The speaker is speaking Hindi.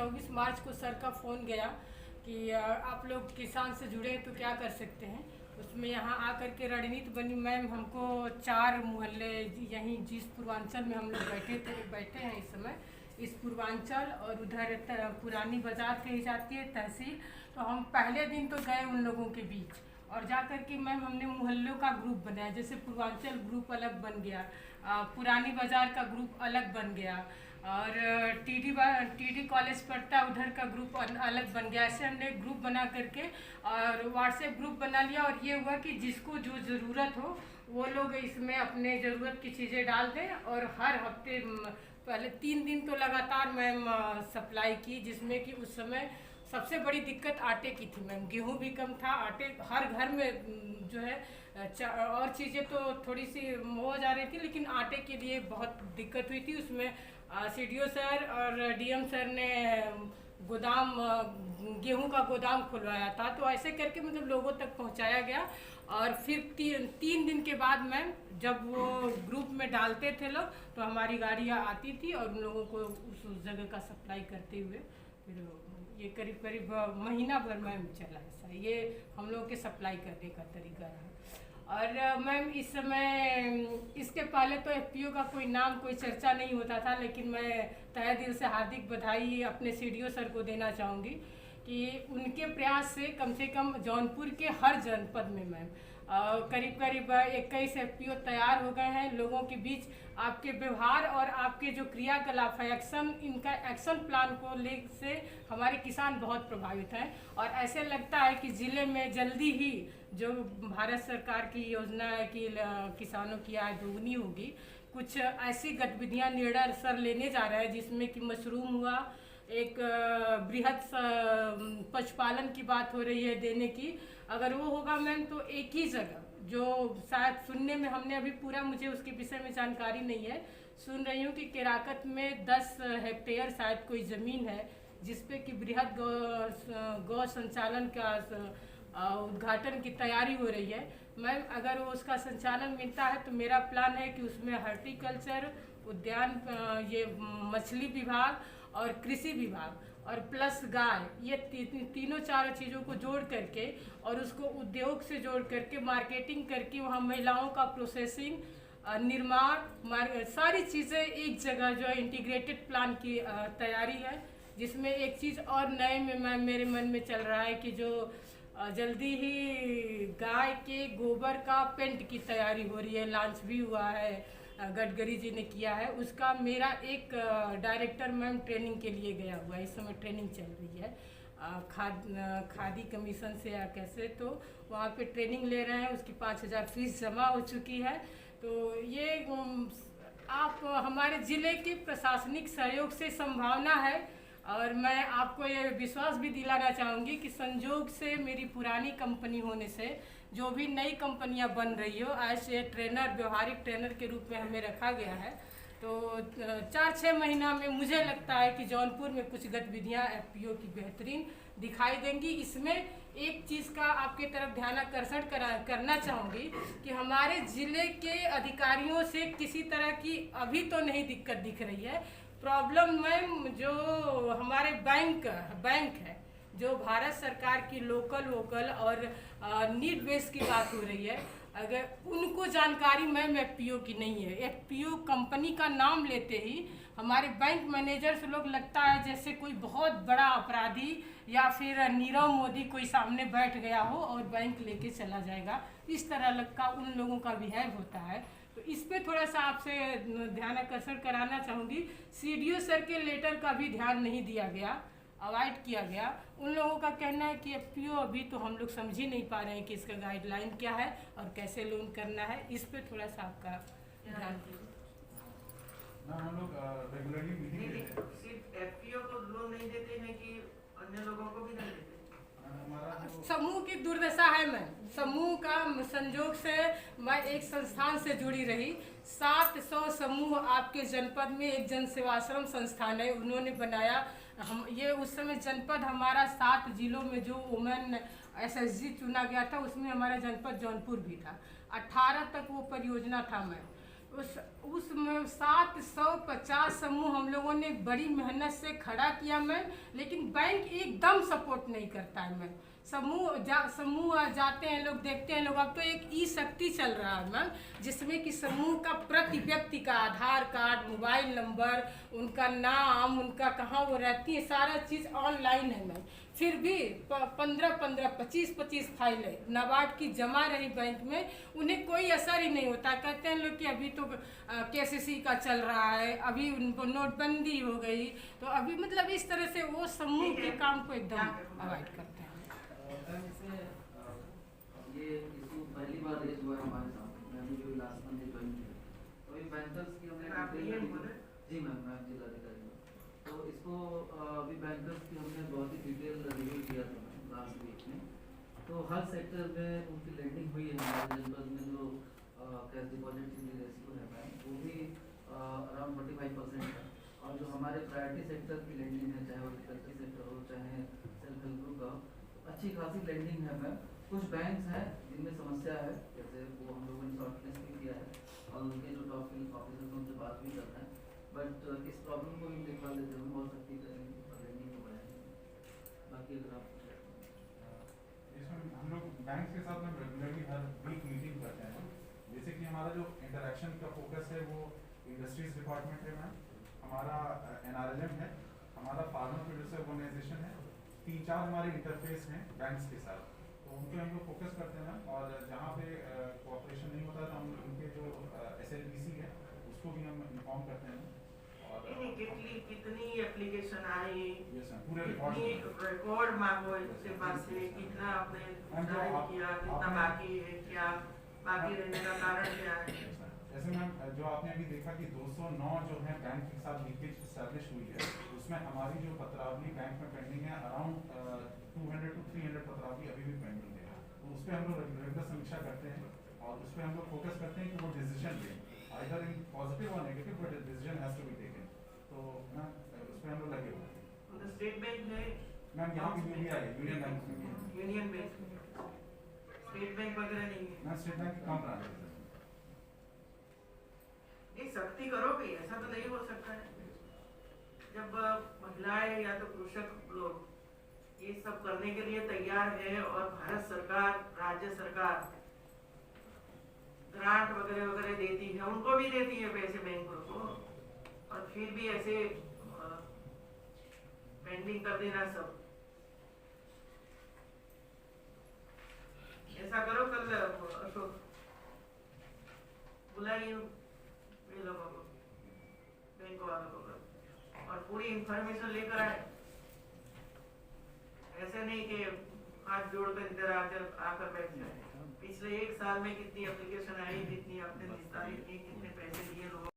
24 मार्च को सर का फ़ोन गया कि आप लोग किसान से जुड़े तो क्या कर सकते हैं। उसमें यहाँ आकर के रणनीति बनी मैम, हमको 4 मोहल्ले यहीं जिस पूर्वांचल में हम लोग बैठे हैं इस समय, इस पूर्वांचल और उधर पुरानी बाज़ार कही जाती है तहसील। तो हम पहले दिन तो गए उन लोगों के बीच और जा कर के मैम हमने मोहल्लों का ग्रुप बनाया। जैसे पूर्वांचल ग्रुप अलग बन गया, पुरानी बाज़ार का ग्रुप अलग बन गया और टीडी कॉलेज पड़ता है उधर का ग्रुप अलग बन गया। ऐसे हमने ग्रुप बना करके और व्हाट्सएप ग्रुप बना लिया और ये हुआ कि जिसको जो ज़रूरत हो वो लोग इसमें अपने ज़रूरत की चीज़ें डाल दें। और हर हफ्ते पहले 3 दिन तो लगातार मैम सप्लाई की, जिसमें कि उस समय सबसे बड़ी दिक्कत आटे की थी मैम। गेहूं भी कम था, आटे हर घर में जो है और चीज़ें तो थोड़ी सी हो जा रही थी, लेकिन आटे के लिए बहुत दिक्कत हुई थी। उसमें सीडीओ सर और डीएम सर ने गोदाम गेहूं का गोदाम खुलवाया था। तो ऐसे करके मतलब लोगों तक पहुंचाया गया। और फिर 3 दिन के बाद मैम जब वो ग्रुप में डालते थे लोग तो हमारी गाड़ियाँ आती थी और उन लोगों को उस जगह का सप्लाई करते हुए फिर ये करीब करीब महीना भर मैम चला ऐसा। ये हम लोग के सप्लाई करने का तरीका रहा। और मैम इस समय इसके पहले तो एफपीओ का कोई नाम कोई चर्चा नहीं होता था, लेकिन मैं तहे दिल से हार्दिक बधाई अपने सीडीओ सर को देना चाहूँगी कि उनके प्रयास से कम जौनपुर के हर जनपद में मैम करीब करीब 21 एफपीओ तैयार हो गए हैं। लोगों के बीच आपके व्यवहार और आपके जो क्रियाकलाप है इनका एक्शन प्लान को ले से हमारे किसान बहुत प्रभावित हैं। और ऐसे लगता है कि ज़िले में जल्दी ही जो भारत सरकार की योजना है कि किसानों की आय दोगुनी होगी, कुछ ऐसी गतिविधियां निर्णय सर लेने जा रहे हैं जिसमें कि मशरूम हुआ, एक बृहद पशुपालन की बात हो रही है देने की। अगर वो होगा मैम तो एक ही जगह जो शायद सुनने में हमने अभी पूरा मुझे उसके विषय में जानकारी नहीं है, सुन रही हूँ कि केराकत में 10 हेक्टेयर शायद कोई ज़मीन है जिसपे कि बृहद गौ संचालन का उद्घाटन की तैयारी हो रही है। मैम अगर वो उसका संचालन मिलता है तो मेरा प्लान है कि उसमें हॉर्टिकल्चर, उद्यान, ये मछली विभाग और कृषि विभाग और प्लस गाय, ये तीनों चारों चीज़ों को जोड़ करके और उसको उद्योग से जोड़ करके मार्केटिंग करके वहाँ महिलाओं का प्रोसेसिंग, निर्माण, सारी चीज़ें एक जगह जो है इंटीग्रेटेड प्लान की तैयारी है। जिसमें एक चीज़ और नए में मेरे मन में चल रहा है कि जो जल्दी ही गाय के गोबर का पेंट की तैयारी हो रही है, लॉन्च भी हुआ है, गडकरी जी ने किया है। उसका मेरा एक डायरेक्टर मैम ट्रेनिंग के लिए गया हुआ है, इस समय ट्रेनिंग चल रही है खादी कमीशन से या कैसे, तो वहाँ पे ट्रेनिंग ले रहे हैं। उसकी 5,000 फीस जमा हो चुकी है। तो ये आप हमारे ज़िले के प्रशासनिक सहयोग से संभावना है। और मैं आपको ये विश्वास भी दिलाना चाहूँगी कि संजोग से मेरी पुरानी कंपनी होने से जो भी नई कंपनियां बन रही हो, आज ये ट्रेनर, व्यवहारिक ट्रेनर के रूप में हमें रखा गया है। तो 4-6 महीना में मुझे लगता है कि जौनपुर में कुछ गतिविधियां एफपीओ की बेहतरीन दिखाई देंगी। इसमें एक चीज़ का आपके तरफ ध्यानाकर्षण करना चाहूँगी कि हमारे ज़िले के अधिकारियों से किसी तरह की अभी तो नहीं दिक्कत दिख रही है। प्रॉब्लम मैम जो हमारे बैंक है, जो भारत सरकार की लोकल वोकल और नीड बेस की बात हो रही है, अगर उनको जानकारी मैम एफपीओ की नहीं है। एफपीओ कंपनी का नाम लेते ही हमारे बैंक मैनेजर से लोग लगता है जैसे कोई बहुत बड़ा अपराधी या फिर नीरव मोदी कोई सामने बैठ गया हो और बैंक लेके चला जाएगा, इस तरह का उन लोगों का बिहेव होता है। तो इस पे थोड़ा सा आपसे ध्यान आकर्षण कराना चाहूँगी। सीडीओ सर के लेटर का भी ध्यान नहीं दिया गया, अवॉइड किया गया। उन लोगों का कहना है कि एफपीओ अभी तो हम लोग समझ ही नहीं पा रहे हैं कि इसका गाइडलाइन क्या है और कैसे लोन करना है। इस पे थोड़ा सा आपका ध्यान दीजिए। हम लोग रेगुलरली मीटिंग लेते हैं। सिर्फ एफपीओ को लोन नहीं देते हैं कि अन्य लोगों को भी नहीं देते? समूह की दुर्दशा है मैम। समूह का संजोग से मैं एक संस्थान से जुड़ी रही, 700 समूह आपके जनपद में एक जन सेवाश्रम संस्थान है, उन्होंने बनाया। हम ये उस समय जनपद हमारा 7 जिलों में जो वुमेन एसएसजी चुना गया था उसमें हमारा जनपद जौनपुर भी था। 18 तक वो परियोजना था मैम। उसमें 750 समूह हम लोगों ने बड़ी मेहनत से खड़ा किया मैम, लेकिन बैंक एकदम सपोर्ट नहीं करता है मैम। समूह जाते हैं लोग, देखते हैं लोग। अब तो एक ई शक्ति चल रहा है मैम, जिसमें कि समूह का प्रति व्यक्ति का आधार कार्ड, मोबाइल नंबर, उनका नाम, उनका कहाँ वो रहती है, सारा चीज़ ऑनलाइन है मैम। फिर भी 15-15, 25-25 फाइलें नाबार्ड की जमा रही बैंक में, उन्हें कोई असर ही नहीं होता। कहते हैं लोग कि अभी तो केसीसी का चल रहा है, अभी उनको नोटबंदी हो गई, तो अभी मतलब इस तरह से वो समूह के काम को एकदम अवॉइड करते हैं। ये इशू पहली बार रेज हुआ है हमारे सामने। मैं भी जो लास्ट मंथ ज्वाइन किया, तो ये बैंकर्स की हमने जी मैम जिलाधिकारी हूँ। तो इसको अभी बैंकर्स की हमने बहुत ही डिटेल रिव्यू किया था मैम लास्ट वीक में। तो हर सेक्टर में उनकी लेंडिंग हुई है हमारे जनपद में। जो कैश डिपॉजिट की रेशियो है मैम, वो भी अराउंड 45% है। और जो हमारे प्रायोरिटी सेक्टर की लेंडिंग है, चाहे वो एग्रीकल्चर सेक्टर हो, चाहे सेल्फ हेल्प ग्रुप का, अच्छी खासी लेंडिंग है मैम। कुछ बैंक्स हैं जिनमें समस्या है, जैसे वो हम लोगों ने शॉर्टलिस्ट भी किया है और उनके जो टॉप फिल ऑफिसर्स उनसे बात भी कर रहे हैं। बट इस प्रॉब्लम को भी देखा लेते हैं, बहुत सख्ती करेंगे और लेंडिंग को बढ़ाएंगे। बाकी अगर आप इसमें हम लोग बैंक के साथ में रेगुलरली हर वीक मीटिंग करते हैं। जैसे कि हमारा जो इंटरेक्शन का फोकस है वो इंडस्ट्रीज डिपार्टमेंट है मैम, हमारा NRLM है, हमारा फार्मर प्रोड्यूसर ऑर्गेनाइजेशन है। 3-4 हमारे इंटरफेस हैं बैंक्स के साथ, तो उन पे हम लोग फोकस करते हैं मैम। और जहाँ पे कोऑपरेशन नहीं होता तो हम उनके जो SLPC है उसको भी हम इन्फॉर्म करते हैं। और कितनी एप्लीकेशन आई, पूरे रिकॉर्ड मांगो इसके पास से, कितना आपने किया, कितना बाकी है, क्या बाकी रहने का कारण क्या है। जैसे मैम जो आपने अभी देखा कि 209 जो है बैंक के साथ लीकेज एस्टैब्लिश हुई है, उसमें हमारी जो पत्रावली बैंक में पेंडिंग है अराउंड 200 to 300 पत्रावली अभी भी पेंडिंग है। तो उस पर हम लोग रेगुलर समीक्षा करते हैं और उस पर हम लोग फोकस करते हैं कि वो डिसीजन लें, आइदर इन पॉजिटिव और negative, but decision has to be taken. तो मैम उस पर हम लोग लगे हुए हैं। स्टेट बैंक है मैम, यहाँ पे यूनियन है, यूनियन बैंक में भी है। यूनियन बैंक, स्टेट बैंक वगैरह नहीं है। मैम स्टेट बैंक की कम ब्रांच है। नहीं, सख्ती करोगे, ऐसा तो नहीं हो सकता है। जब महिलाएं या तो कृषक लोग ये सब करने के लिए तैयार है और भारत सरकार, राज्य सरकार ग्रांट वगैरह वगैरह देती है, उनको भी देती है पैसे बैंकों को, और फिर भी ऐसे पेंडिंग कर देना सब। ऐसा करो, कल अशोक बुलाइए ये लोगों को, बैंक वालों को, और पूरी इंफॉर्मेशन लेकर आए। ऐसे नहीं कि हाथ जोड़कर इधर आकर बैठ जाए। पिछले 1 साल में कितनी एप्लीकेशन आई